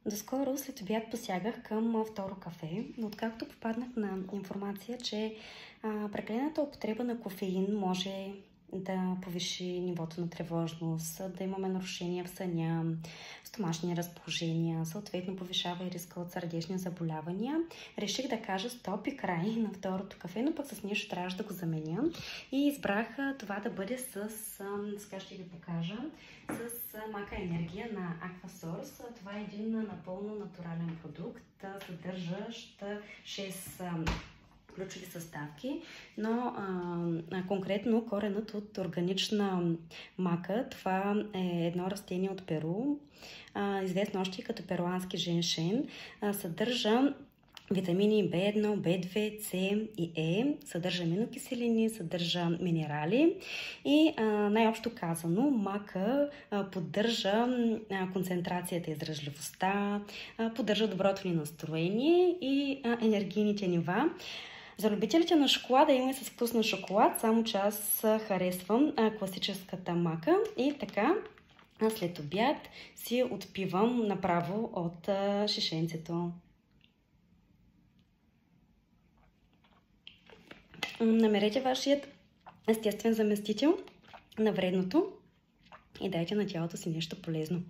Доскоро след обяд посягах към второ кафе, но откакто попаднах на информация, че прекалената употреба на кофеин може да повиши нивото на тревожност, да имаме нарушения в съня, стомашни разположения, съответно повишава и риска от сърдечни заболявания. Реших да кажа стоп и край на второто кафе, но пък с нещо трябваше да го заменя и избрах това да бъде сега ще ви покажа, с мака енергия на Aquasource. Това е един напълно натурален продукт, съдържащ 6 ключови съставки, но конкретно коренът от органична мака. Това е едно растение от Перу, известно още като перуански женшен. Съдържа витамини B1, B2, C и E, съдържа аминокиселини, съдържа минерали и най-общо казано мака поддържа концентрацията и издръжливостта, поддържа доброто ни настроение и енергийните нива. За любителите на шоколада има и с вкус на шоколад, само че аз харесвам класическата мака и така след обяд си отпивам направо от шишенцето. Намерете вашият естествен заместител на вредното и дайте на тялото си нещо полезно.